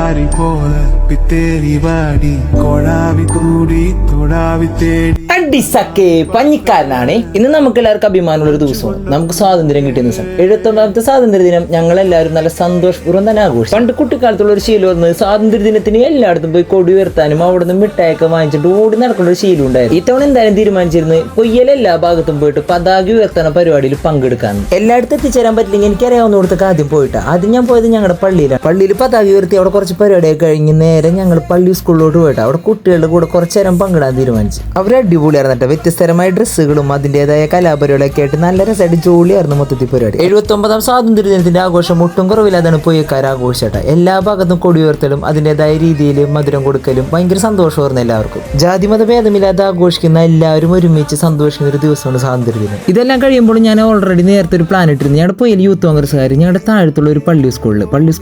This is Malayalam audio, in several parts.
പിക്കാരി പോലെ പിത്തേരി വാടി കൊഴാവി കൂടി തൊടാവി തേടി. അടിസക്കെ പഞ്ഞിക്കാരനാണ്. ഇന്ന് നമുക്ക് എല്ലാവർക്കും അഭിമാനമുള്ള ഒരു ദിവസമാണ്. നമുക്ക് സ്വാതന്ത്ര്യം കിട്ടിയ ദിവസം 79ാമത്തെ സ്വാതന്ത്ര്യ ദിനം ഞങ്ങൾ എല്ലാവരും നല്ല സന്തോഷപൂർവ്വം തന്നെ ആഘോഷിച്ചു. പണ്ട് കുട്ടിക്കാലത്തുള്ള ഒരു ശീലം വന്ന് സ്വാതന്ത്ര്യ ദിനത്തിന് എല്ലായിടത്തും പോയി കൊടി ഉയർത്താനും അവിടെ നിന്ന് മിഠായൊക്കെ വാങ്ങിച്ചിട്ട് ഓടി നടക്കുന്ന ഒരു ശീലം ഉണ്ടായിരുന്നു. ഇത്തവണ എന്തായാലും തീരുമാനിച്ചിരുന്നു കൊയ്യൽ എല്ലാ ഭാഗത്തും പോയിട്ട് പതാക ഉയർത്തുന്ന പരിപാടിയിൽ പങ്കെടുക്കാൻ. എല്ലായിടത്തും എത്തിച്ചേരാൻ പറ്റില്ലെങ്കിൽ എനിക്ക് അറിയാവുന്നിടത്തൊക്കെ ആദ്യം പോയിട്ടാ. ആദ്യം ഞാൻ പോയത് ഞങ്ങളുടെ പള്ളിയിലാണ്. പള്ളിയിൽ പതാക ഉയർത്തി അവിടെ കുറച്ച് പരിപാടിയൊക്കെ കഴിഞ്ഞ് നേരെ ഞങ്ങൾ പള്ളി സ്കൂളിലോട്ട് പോയിട്ട് അവിടെ കുട്ടികളുടെ കൂടെ കുറച്ചു നേരം പങ്കിടാൻ തീരുമാനിച്ചു. അവർ അടിപൊളിയായിരുന്നു. വ്യത്യസ്തരമായ ഡ്രസ്സുകളും അതിൻ്റെതായ കലാപരിപാടിയൊക്കെ ആയിട്ട് നല്ല രസമായിട്ട് ജോളിയായിരുന്നു മൊത്തത്തിൽ പരിപാടി. 79ാം സ്വാതന്ത്ര്യ ദിനത്തിന്റെ ആഘോഷം ഒട്ടും കുറവില്ലാതാണ് പൊയ്യക്കാർ ആഘോഷിച്ചേട്ടാ. എല്ലാ ഭാഗത്തും കൊടി ഉയർത്തലും അതിൻ്റെതായ രീതിയിൽ മധുരം കൊടുക്കലും ഭയങ്കര സന്തോഷമായിരുന്നു എല്ലാവർക്കും. ജാതിമത ഭേദമില്ലാതെ ആഘോഷിക്കുന്ന എല്ലാവരും ഒരുമിച്ച് സന്തോഷിക്കുന്ന ഒരു ദിവസമാണ് സ്വാതന്ത്ര്യ ദിനം. ഇതെല്ലാം കഴിയുമ്പോൾ ഞാൻ ഓൾറെഡി നേരത്തെ ഒരു പ്ലാൻ ഇട്ടിരുന്നു. ഞങ്ങളുടെ പൊയ്യൽ യൂത്ത് കോൺഗ്രസ്സുകാർ ഞങ്ങളുടെ താഴത്തുള്ള ഒരു പള്ളി സ്കൂൾ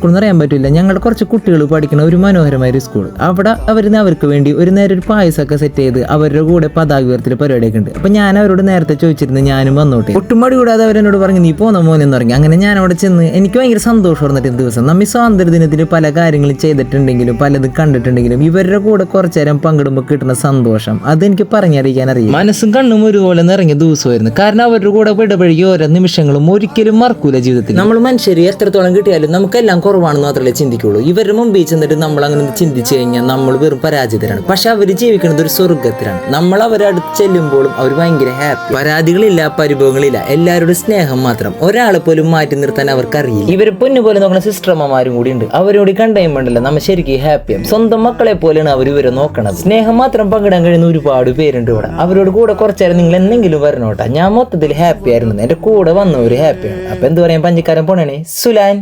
എന്ന് അറിയാൻ പറ്റില്ല, ഞങ്ങളുടെ കുറച്ച് കുട്ടികൾ പഠിക്കുന്ന ഒരു മനോഹരമായ ഒരു സ്കൂൾ. അവിടെ അവർക്ക് വേണ്ടി ഒരു നേരം ഒരു പായസമൊക്കെ സെറ്റ് ചെയ്ത് അവരുടെ കൂടെ പതാക ഉയർത്തൽ പരിപാടിയൊക്കെ ഉണ്ട്. അപ്പൊ ഞാൻ അവരോട് നേരത്തെ ചോദിച്ചിരുന്നു ഞാനും വന്നോട്ടെ. ഒട്ടും മടി കൂടാതെ അവരെന്നോട് പറഞ്ഞു നീ പോന്ന മോനെന്ന് പറഞ്ഞു. അങ്ങനെ ഞാൻ അവിടെ ചെന്ന് എനിക്ക് ഭയങ്കര സന്തോഷം പറഞ്ഞിട്ട് ദിവസം നമ്മ സ്വാതന്ത്ര്യ ദിനത്തിന് പല കാര്യങ്ങളും ചെയ്തിട്ടുണ്ടെങ്കിലും പലതും കണ്ടിട്ടുണ്ടെങ്കിലും ഇവരുടെ കൂടെ കുറച്ചു നേരം പങ്കിടുമ്പോൾ കിട്ടുന്ന സന്തോഷം അതെനിക്ക് പറഞ്ഞറിയിക്കാൻ അറിയാം. മനസ്സും കണ്ണും ഒരുപോലെ നിറങ്ങിയ ദിവസമായിരുന്നു. കാരണം അവരുടെ കൂടെ ഇടപഴകി ഓരോ നിമിഷങ്ങളും ഒരിക്കലും മറക്കൂല ജീവിതത്തിൽ. നമ്മൾ മനുഷ്യർ എത്രത്തോളം കിട്ടിയാലും നമുക്കെല്ലാം കുറവാണെന്ന് മാത്രമേ ചിന്തിക്കുള്ളൂ. ഇവരുടെ മുമ്പിൽ ചെന്നിട്ട് നമ്മൾ അങ്ങനെ ചിന്തിച്ചു കഴിഞ്ഞാൽ നമ്മൾ വെറും പരാജിതരാണ്. പക്ഷെ അവർ ജീവിക്കുന്നത് ഒരു സ്വർഗത്തിലാണ്. നമ്മൾ അവരടുത്ത് ചെല്ലുമ്പോഴും അവർ ഭയങ്കര ഹാപ്പി. പരാതികളില്ല, പരിഭവങ്ങളില്ല, എല്ലാവരുടെ സ്നേഹം മാത്രം. ഒരാളെ പോലും മാറ്റി നിർത്താൻ അവർക്ക് അറിയില്ല. ഇവരെ പൊന്നുപോലെ നോക്കുന്ന സിസ്റ്റർമാരും കൂടി ഉണ്ട്. അവരോട് കണ്ടുണ്ടല്ലോ നമ്മൾ ശരിക്കും ഹാപ്പിയാവും. സ്വന്തം മക്കളെ പോലെയാണ് അവർ ഇവരെ നോക്കണത്. സ്നേഹം മാത്രം പങ്കിടാൻ കഴിയുന്ന ഒരുപാട് പേരുണ്ട് ഇവിടെ. അവരോട് കൂടെ കുറച്ചേരം നിങ്ങൾ എന്തെങ്കിലും വരണോട്ടാ. ഞാൻ മൊത്തത്തിൽ ഹാപ്പി ആയിരുന്നു. എന്റെ കൂടെ വന്നവര് ഹാപ്പിയാണ്. അപ്പൊ എന്ത് പറയാൻ പഞ്ചക്കാരൻ പോണേ സുലാൻ.